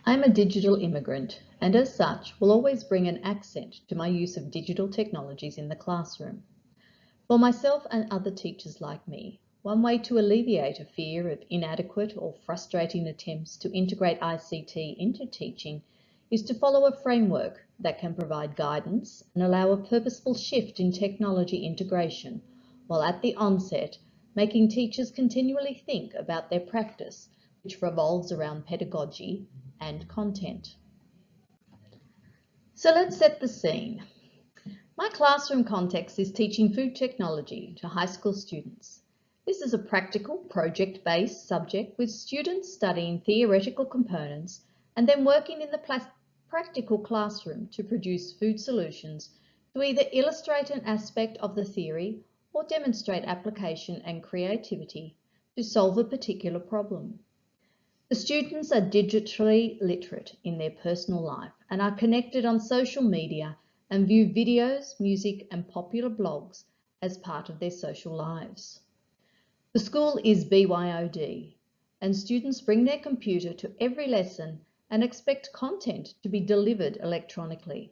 I'm a digital immigrant and as such will always bring an accent to my use of digital technologies in the classroom. For myself and other teachers like me, one way to alleviate a fear of inadequate or frustrating attempts to integrate ICT into teaching is to follow a framework that can provide guidance and allow a purposeful shift in technology integration, while at the onset making teachers continually think about their practice, which revolves around pedagogy and content. So let's set the scene. My classroom context is teaching food technology to high school students. This is a practical, project-based subject with students studying theoretical components and then working in the practical classroom to produce food solutions to either illustrate an aspect of the theory or demonstrate application and creativity to solve a particular problem. The students are digitally literate in their personal life and are connected on social media and view videos, music and popular blogs as part of their social lives. The school is BYOD and students bring their computer to every lesson and expect content to be delivered electronically.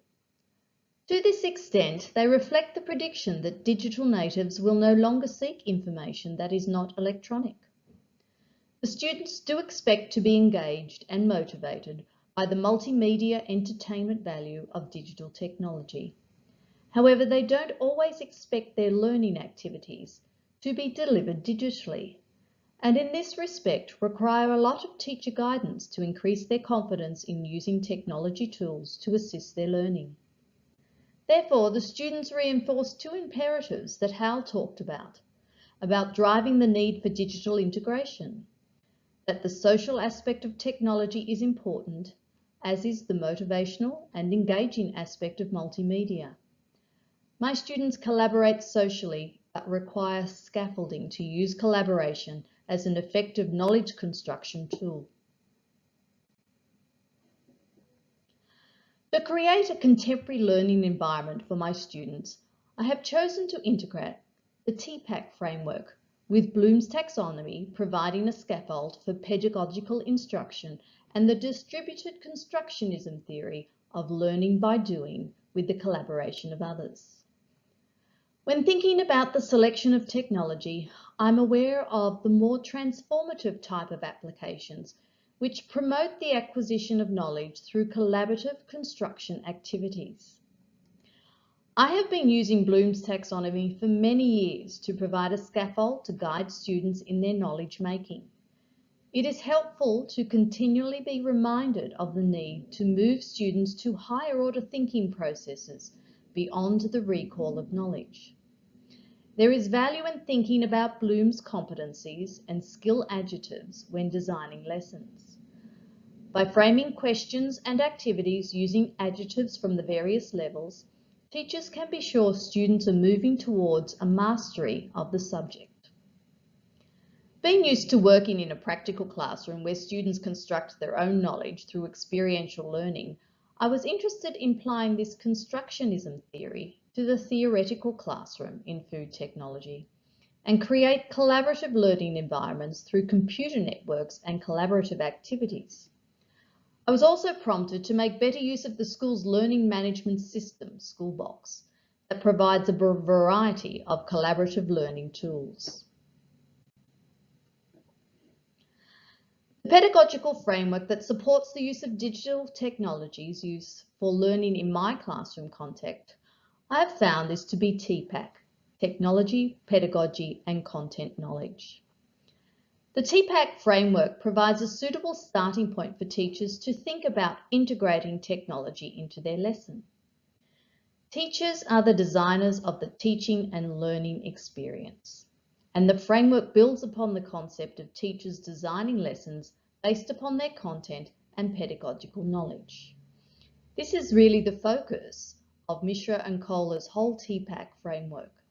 To this extent, they reflect the prediction that digital natives will no longer seek information that is not electronic. The students do expect to be engaged and motivated by the multimedia entertainment value of digital technology. However, they don't always expect their learning activities to be delivered digitally, and in this respect require a lot of teacher guidance to increase their confidence in using technology tools to assist their learning. Therefore, the students reinforce two imperatives that Hal talked about driving the need for digital integration, that the social aspect of technology is important, as is the motivational and engaging aspect of multimedia. My students collaborate socially but require scaffolding to use collaboration as an effective knowledge construction tool. To create a contemporary learning environment for my students, I have chosen to integrate the TPAC framework with Bloom's taxonomy providing a scaffold for pedagogical instruction and the distributed constructionism theory of learning by doing with the collaboration of others. When thinking about the selection of technology, I'm aware of the more transformative type of applications which promote the acquisition of knowledge through collaborative construction activities. I have been using Bloom's taxonomy for many years to provide a scaffold to guide students in their knowledge making. It is helpful to continually be reminded of the need to move students to higher order thinking processes beyond the recall of knowledge. There is value in thinking about Bloom's competencies and skill adjectives when designing lessons. By framing questions and activities using adjectives from the various levels, teachers can be sure students are moving towards a mastery of the subject. Being used to working in a practical classroom where students construct their own knowledge through experiential learning, I was interested in applying this constructionism theory to the theoretical classroom in food technology and create collaborative learning environments through computer networks and collaborative activities. I was also prompted to make better use of the school's learning management system, Schoolbox, that provides a variety of collaborative learning tools. The pedagogical framework that supports the use of digital technologies used for learning in my classroom context, I have found is to be TPAC, Technology, Pedagogy and Content Knowledge. The TPAC framework provides a suitable starting point for teachers to think about integrating technology into their lesson. Teachers are the designers of the teaching and learning experience, and the framework builds upon the concept of teachers designing lessons based upon their content and pedagogical knowledge. This is really the focus of Mishra and Kohler's whole TPAC framework.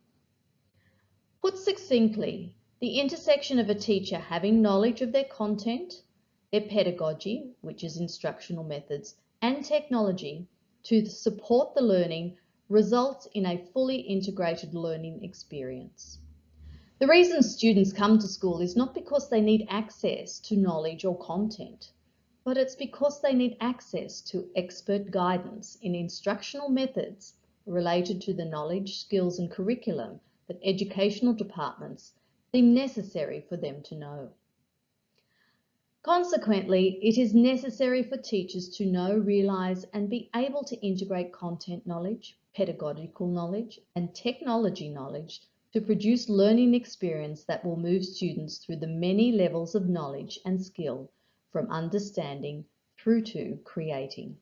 Put succinctly, the intersection of a teacher having knowledge of their content, their pedagogy, which is instructional methods, and technology to support the learning results in a fully integrated learning experience. The reason students come to school is not because they need access to knowledge or content, but it's because they need access to expert guidance in instructional methods related to the knowledge, skills and curriculum that educational departments deem necessary for them to know. Consequently, it is necessary for teachers to know, realise and be able to integrate content knowledge, pedagogical knowledge and technology knowledge to produce learning experience that will move students through the many levels of knowledge and skill, from understanding through to creating.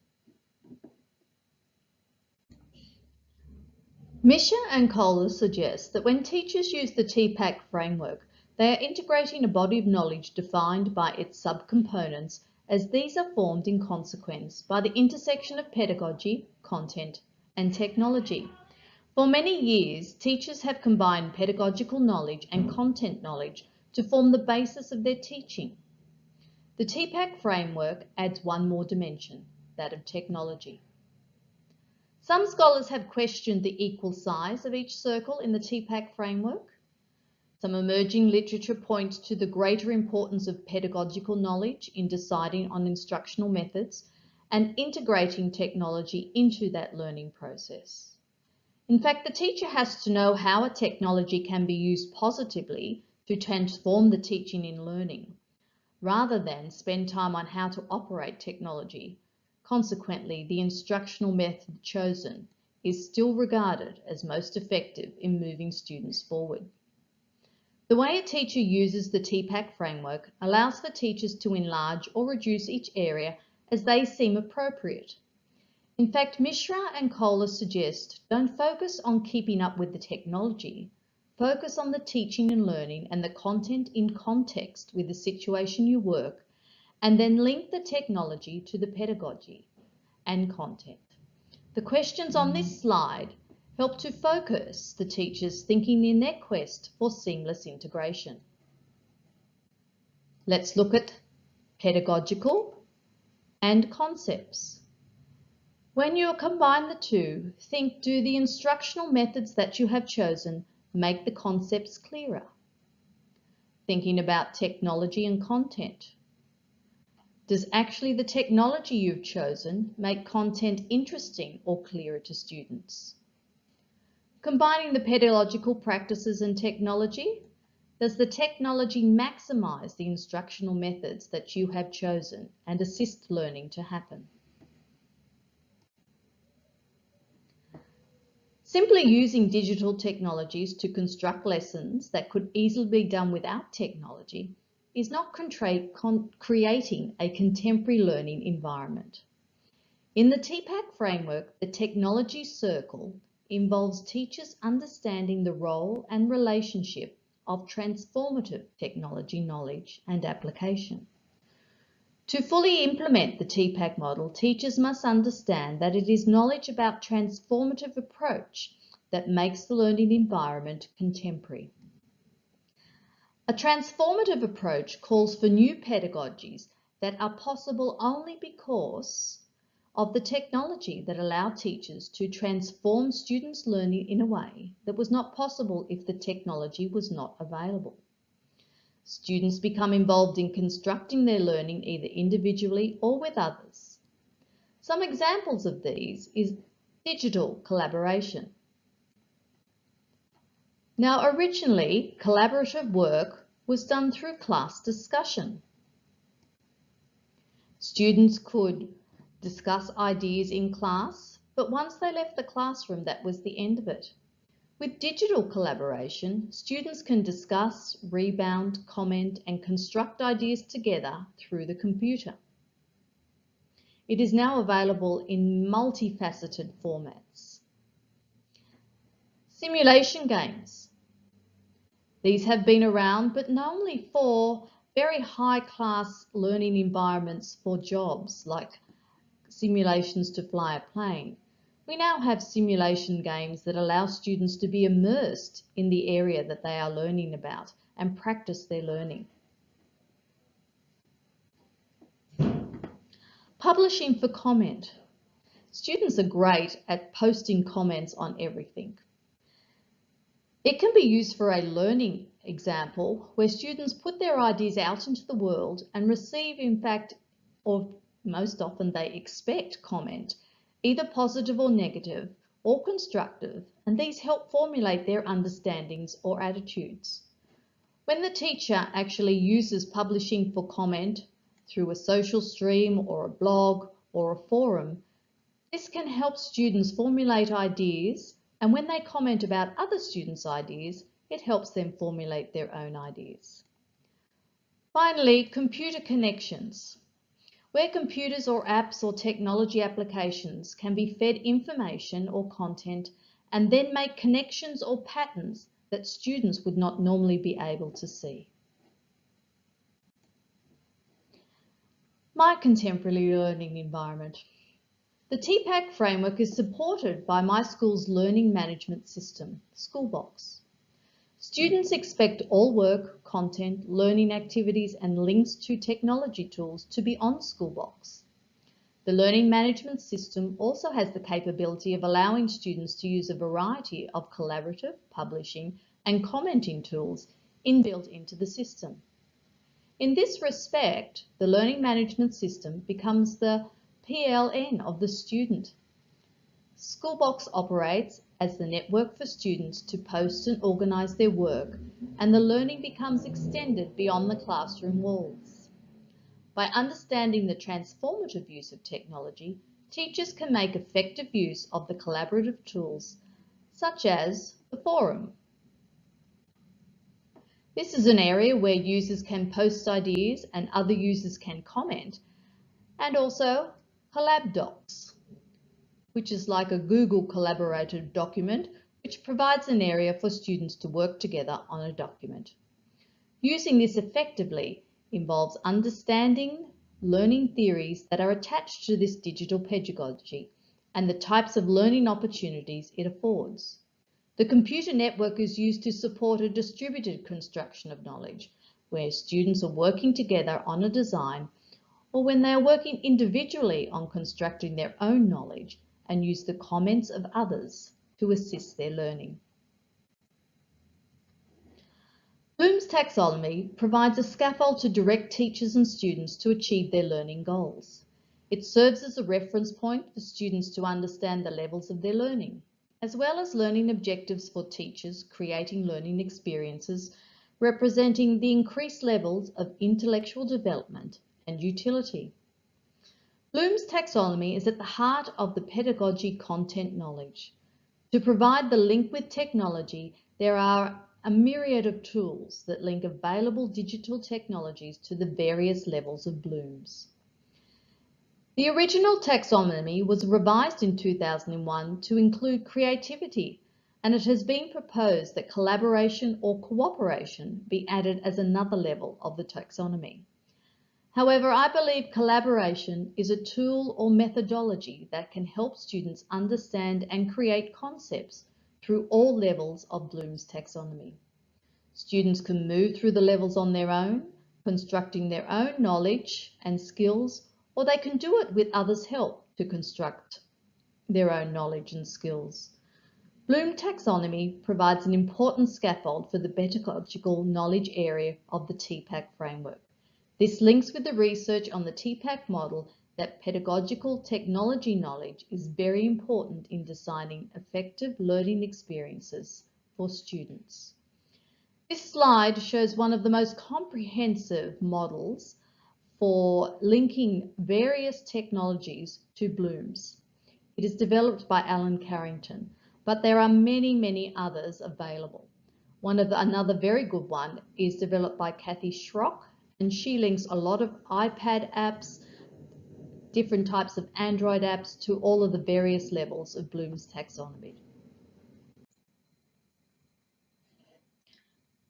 Misha and Kohler suggest that when teachers use the TPACK framework, they are integrating a body of knowledge defined by its subcomponents, as these are formed in consequence by the intersection of pedagogy, content and technology. For many years, teachers have combined pedagogical knowledge and content knowledge to form the basis of their teaching. The TPACK framework adds one more dimension, that of technology. Some scholars have questioned the equal size of each circle in the TPACK framework. Some emerging literature points to the greater importance of pedagogical knowledge in deciding on instructional methods and integrating technology into that learning process. In fact, the teacher has to know how a technology can be used positively to transform the teaching in learning, rather than spend time on how to operate technology. Consequently, the instructional method chosen is still regarded as most effective in moving students forward. The way a teacher uses the TPACK framework allows for teachers to enlarge or reduce each area as they seem appropriate. In fact, Mishra and Kohler suggest don't focus on keeping up with the technology, focus on the teaching and learning and the content in context with the situation you work, and then link the technology to the pedagogy and content. The questions on this slide help to focus the teachers thinking in their quest for seamless integration. Let's look at pedagogical and concepts. When you combine the two, think, do the instructional methods that you have chosen make the concepts clearer? Thinking about technology and content. Does actually the technology you've chosen make content interesting or clearer to students? Combining the pedagogical practices and technology, does the technology maximize the instructional methods that you have chosen and assist learning to happen? Simply using digital technologies to construct lessons that could easily be done without technology is not creating a contemporary learning environment. In the TPACK framework, the technology circle involves teachers understanding the role and relationship of transformative technology knowledge and application. To fully implement the TPACK model, teachers must understand that it is knowledge about transformative approach that makes the learning environment contemporary. A transformative approach calls for new pedagogies that are possible only because of the technology that allow teachers to transform students' learning in a way that was not possible if the technology was not available. Students become involved in constructing their learning either individually or with others. Some examples of these is digital collaboration. Now, originally, collaborative work was done through class discussion. Students could discuss ideas in class, but once they left the classroom, that was the end of it. With digital collaboration, students can discuss, rebound, comment, and construct ideas together through the computer. It is now available in multifaceted formats. Simulation games. These have been around, but not only for very high-class learning environments for jobs, like simulations to fly a plane. We now have simulation games that allow students to be immersed in the area that they are learning about and practice their learning. Publishing for comment. Students are great at posting comments on everything. It can be used for a learning example where students put their ideas out into the world and receive, in fact, or most often they expect comment, either positive or negative, or constructive, and these help formulate their understandings or attitudes. When the teacher actually uses publishing for comment through a social stream or a blog or a forum, this can help students formulate ideas, and when they comment about other students' ideas, it helps them formulate their own ideas. Finally, computer connections. Where computers or apps or technology applications can be fed information or content and then make connections or patterns that students would not normally be able to see. My contemporary learning environment. The TPAC framework is supported by my school's learning management system, Schoolbox. Students expect all work, content, learning activities and links to technology tools to be on Schoolbox. The learning management system also has the capability of allowing students to use a variety of collaborative, publishing and commenting tools inbuilt into the system. In this respect, the learning management system becomes the PLN of the student. Schoolbox operates as the network for students to post and organise their work, and the learning becomes extended beyond the classroom walls. By understanding the transformative use of technology, teachers can make effective use of the collaborative tools, such as the forum. This is an area where users can post ideas and other users can comment, and also Collab Docs, which is like a Google collaborative document, which provides an area for students to work together on a document. Using this effectively involves understanding learning theories that are attached to this digital pedagogy and the types of learning opportunities it affords. The computer network is used to support a distributed construction of knowledge, where students are working together on a design, or when they are working individually on constructing their own knowledge and use the comments of others to assist their learning. Bloom's taxonomy provides a scaffold to direct teachers and students to achieve their learning goals. It serves as a reference point for students to understand the levels of their learning, as well as learning objectives for teachers, creating learning experiences representing the increased levels of intellectual development and utility. Bloom's taxonomy is at the heart of the pedagogy content knowledge. To provide the link with technology, there are a myriad of tools that link available digital technologies to the various levels of Bloom's. The original taxonomy was revised in 2001 to include creativity, and it has been proposed that collaboration or cooperation be added as another level of the taxonomy. However, I believe collaboration is a tool or methodology that can help students understand and create concepts through all levels of Bloom's taxonomy. Students can move through the levels on their own, constructing their own knowledge and skills, or they can do it with others' help to construct their own knowledge and skills. Bloom taxonomy provides an important scaffold for the pedagogical knowledge area of the TPAC framework. This links with the research on the TPAC model that pedagogical technology knowledge is very important in designing effective learning experiences for students. This slide shows one of the most comprehensive models for linking various technologies to Bloom's. It is developed by Alan Carrington, but there are many others available. Another very good one is developed by Kathy Schrock, and she links a lot of iPad apps, different types of Android apps to all of the various levels of Bloom's taxonomy.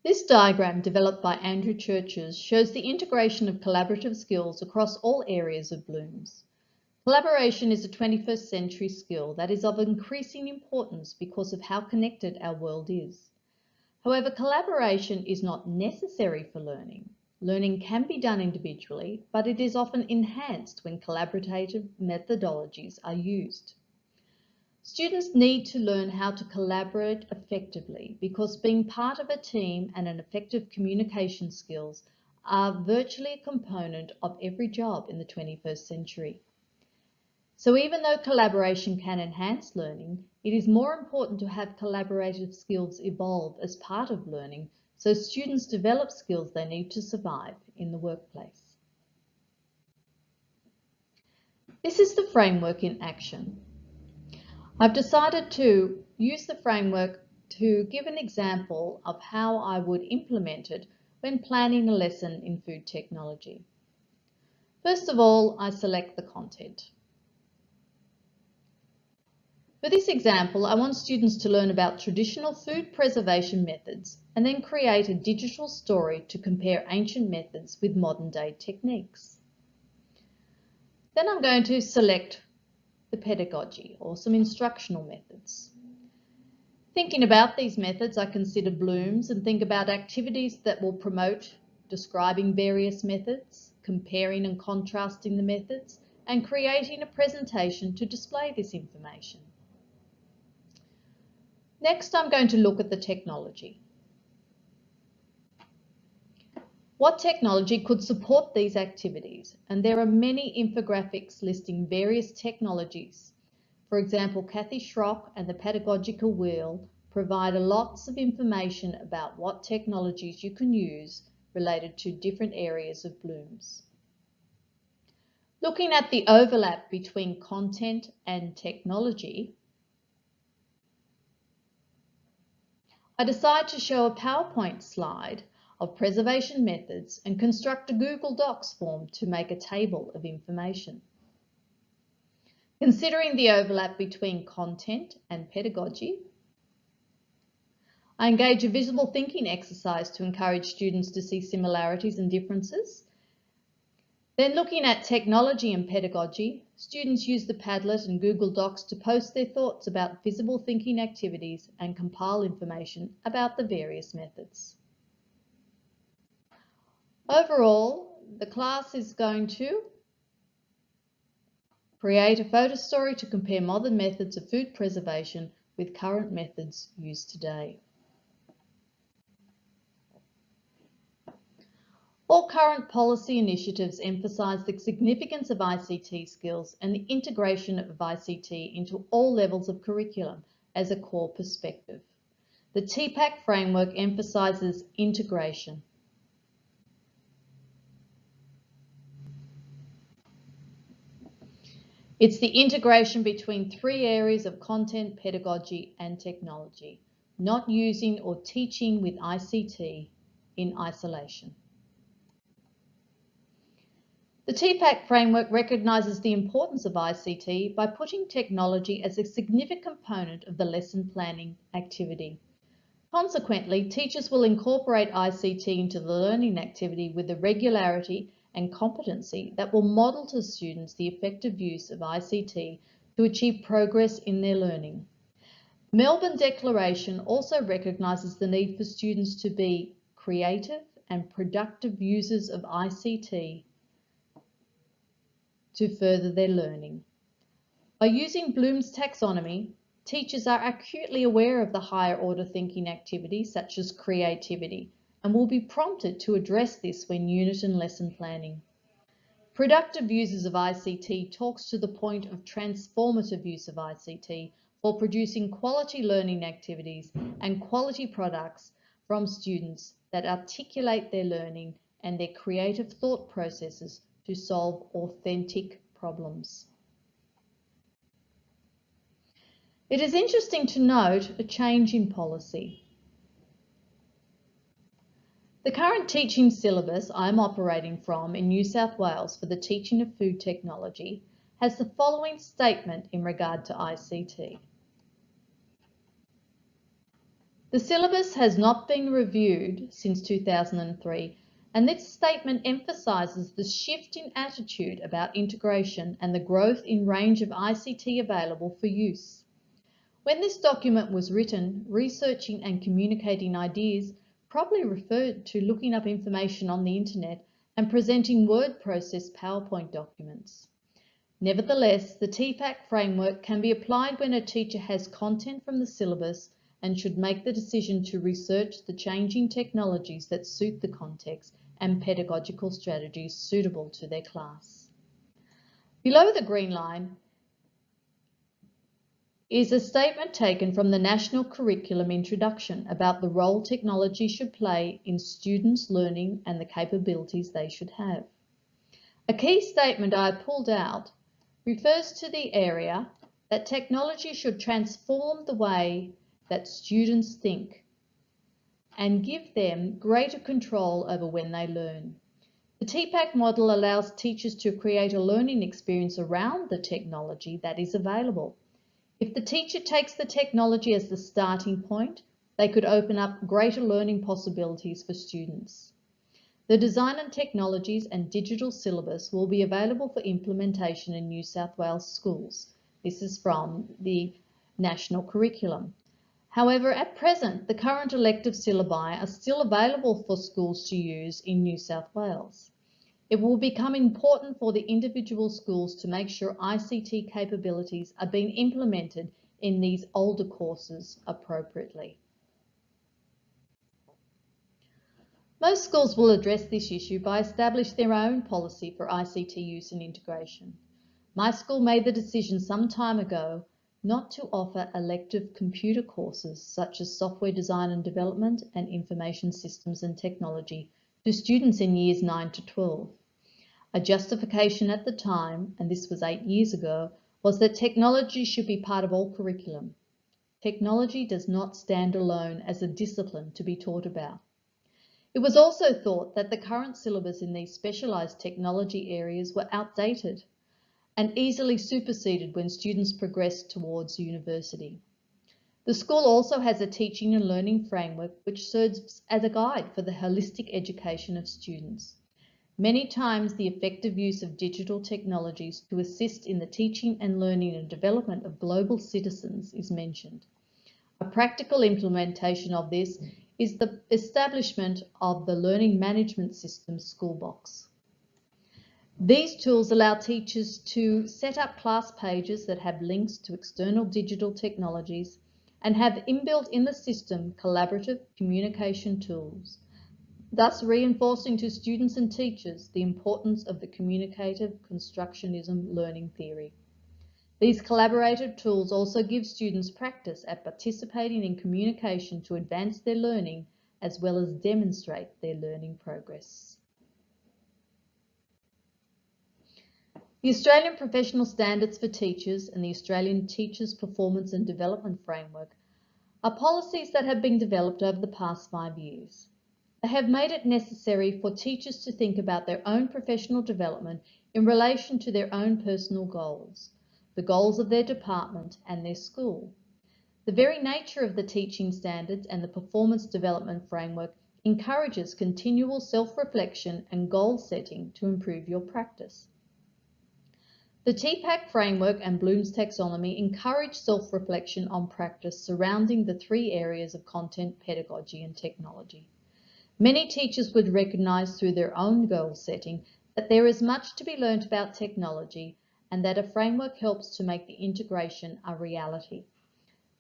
This diagram developed by Andrew Churches shows the integration of collaborative skills across all areas of Bloom's. Collaboration is a 21st century skill that is of increasing importance because of how connected our world is. However, collaboration is not necessary for learning. Learning can be done individually, but it is often enhanced when collaborative methodologies are used. Students need to learn how to collaborate effectively because being part of a team and an effective communication skills are virtually a component of every job in the 21st century. So even though collaboration can enhance learning, it is more important to have collaborative skills evolve as part of learning so students develop skills they need to survive in the workplace. This is the framework in action. I've decided to use the framework to give an example of how I would implement it when planning a lesson in food technology. First of all, I select the content. For this example, I want students to learn about traditional food preservation methods and then create a digital story to compare ancient methods with modern-day techniques. Then I'm going to select the pedagogy or some instructional methods. Thinking about these methods, I consider blooms and think about activities that will promote describing various methods, comparing and contrasting the methods, and creating a presentation to display this information. Next, I'm going to look at the technology. What technology could support these activities? And there are many infographics listing various technologies. For example, Kathy Schrock and the Pedagogical Wheel provide lots of information about what technologies you can use related to different areas of blooms. Looking at the overlap between content and technology, I decide to show a PowerPoint slide of preservation methods and construct a Google Docs form to make a table of information. Considering the overlap between content and pedagogy, I engage a visible thinking exercise to encourage students to see similarities and differences. Then looking at technology and pedagogy, students use the Padlet and Google Docs to post their thoughts about visible thinking activities and compile information about the various methods. Overall, the class is going to create a photo story to compare modern methods of food preservation with current methods used today. All current policy initiatives emphasise the significance of ICT skills and the integration of ICT into all levels of curriculum as a core perspective. The TPAC framework emphasises integration. It's the integration between three areas of content, pedagogy and technology, not using or teaching with ICT in isolation. The TPAC framework recognises the importance of ICT by putting technology as a significant component of the lesson planning activity. Consequently, teachers will incorporate ICT into the learning activity with the regularity and competency that will model to students the effective use of ICT to achieve progress in their learning. The Melbourne Declaration also recognises the need for students to be creative and productive users of ICT to further their learning. By using Bloom's taxonomy, teachers are acutely aware of the higher order thinking activities such as creativity and will be prompted to address this when unit and lesson planning. Productive users of ICT talks to the point of transformative use of ICT for producing quality learning activities and quality products from students that articulate their learning and their creative thought processes to solve authentic problems. It is interesting to note a change in policy. The current teaching syllabus I'm operating from in New South Wales for the teaching of food technology has the following statement in regard to ICT. The syllabus has not been reviewed since 2003, and this statement emphasises the shift in attitude about integration and the growth in range of ICT available for use. When this document was written, researching and communicating ideas probably referred to looking up information on the internet and presenting word processed PowerPoint documents. Nevertheless, the TPAC framework can be applied when a teacher has content from the syllabus and should make the decision to research the changing technologies that suit the context and pedagogical strategies suitable to their class. Below the green line is a statement taken from the National Curriculum Introduction about the role technology should play in students' learning and the capabilities they should have. A key statement I pulled out refers to the area that technology should transform the way that students think and give them greater control over when they learn. The TPACK model allows teachers to create a learning experience around the technology that is available. If the teacher takes the technology as the starting point, they could open up greater learning possibilities for students. The design and technologies and digital syllabus will be available for implementation in New South Wales schools. This is from the national curriculum. However, at present, the current elective syllabi are still available for schools to use in New South Wales. It will become important for the individual schools to make sure ICT capabilities are being implemented in these older courses appropriately. Most schools will address this issue by establishing their own policy for ICT use and integration. My school made the decision some time ago not to offer elective computer courses such as software design and development and information systems and technology to students in years 9 to 12. A justification at the time, and this was 8 years ago, was that technology should be part of all curriculum. Technology does not stand alone as a discipline to be taught about. It was also thought that the current syllabus in these specialised technology areas were outdated and easily superseded when students progress towards university. The school also has a teaching and learning framework which serves as a guide for the holistic education of students. Many times the effective use of digital technologies to assist in the teaching and learning and development of global citizens is mentioned. A practical implementation of this is the establishment of the Learning Management System Schoolbox. These tools allow teachers to set up class pages that have links to external digital technologies and have inbuilt in the system collaborative communication tools, thus reinforcing to students and teachers the importance of the communicative constructionism learning theory. These collaborative tools also give students practice at participating in communication to advance their learning as well as demonstrate their learning progress. The Australian Professional Standards for Teachers and the Australian Teachers Performance and Development Framework are policies that have been developed over the past 5 years. They have made it necessary for teachers to think about their own professional development in relation to their own personal goals, the goals of their department and their school. The very nature of the teaching standards and the performance development framework encourages continual self-reflection and goal setting to improve your practice. The TPACK framework and Bloom's taxonomy encourage self-reflection on practice surrounding the 3 areas of content, pedagogy and technology. Many teachers would recognise through their own goal setting that there is much to be learnt about technology and that a framework helps to make the integration a reality.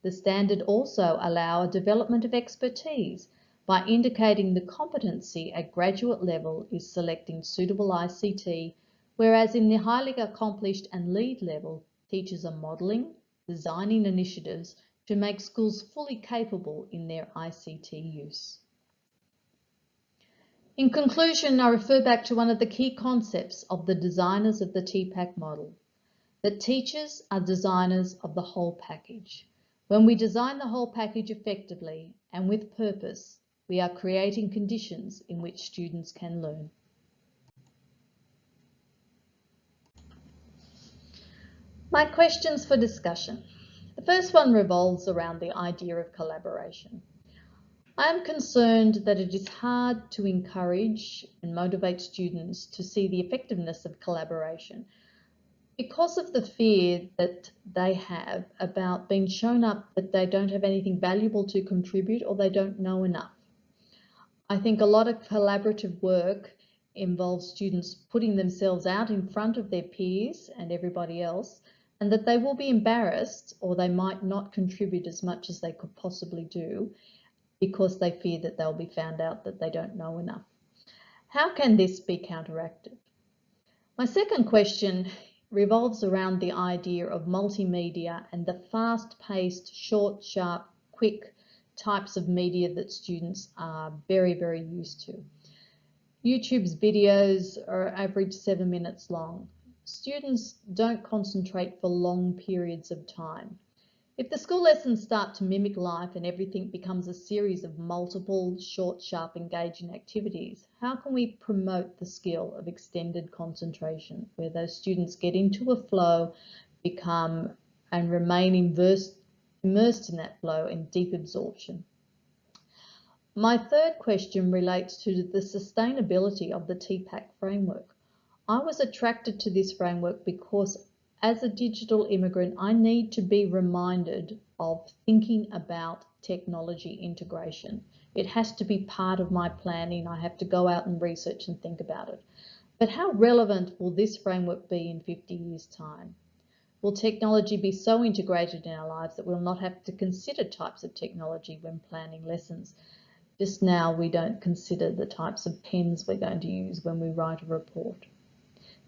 The standard also allows a development of expertise by indicating the competency at graduate level is selecting suitable ICT, whereas in the highly accomplished and lead level, teachers are modelling, designing initiatives to make schools fully capable in their ICT use. In conclusion, I refer back to one of the key concepts of the designers of the TPACK model, that teachers are designers of the whole package. When we design the whole package effectively and with purpose, we are creating conditions in which students can learn. My questions for discussion. The first one revolves around the idea of collaboration. I am concerned that it is hard to encourage and motivate students to see the effectiveness of collaboration because of the fear that they have about being shown up that they don't have anything valuable to contribute or they don't know enough. I think a lot of collaborative work involves students putting themselves out in front of their peers and everybody else, and that they will be embarrassed or they might not contribute as much as they could possibly do because they fear that they'll be found out that they don't know enough. How can this be counteracted? My second question revolves around the idea of multimedia and the fast-paced, short, sharp, quick types of media that students are very, very used to. YouTube's videos are average 7 minutes long. Students don't concentrate for long periods of time. If the school lessons start to mimic life and everything becomes a series of multiple, short, sharp, engaging activities, how can we promote the skill of extended concentration, where those students get into a flow, become and remain immersed in that flow in deep absorption? My third question relates to the sustainability of the TPAC framework. I was attracted to this framework because as a digital immigrant, I need to be reminded of thinking about technology integration. It has to be part of my planning. I have to go out and research and think about it. But how relevant will this framework be in 50 years' time? Will technology be so integrated in our lives that we'll not have to consider types of technology when planning lessons? Just now, we don't consider the types of pens we're going to use when we write a report.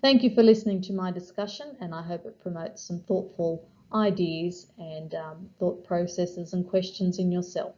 Thank you for listening to my discussion, and I hope it promotes some thoughtful ideas and thought processes and questions in yourself.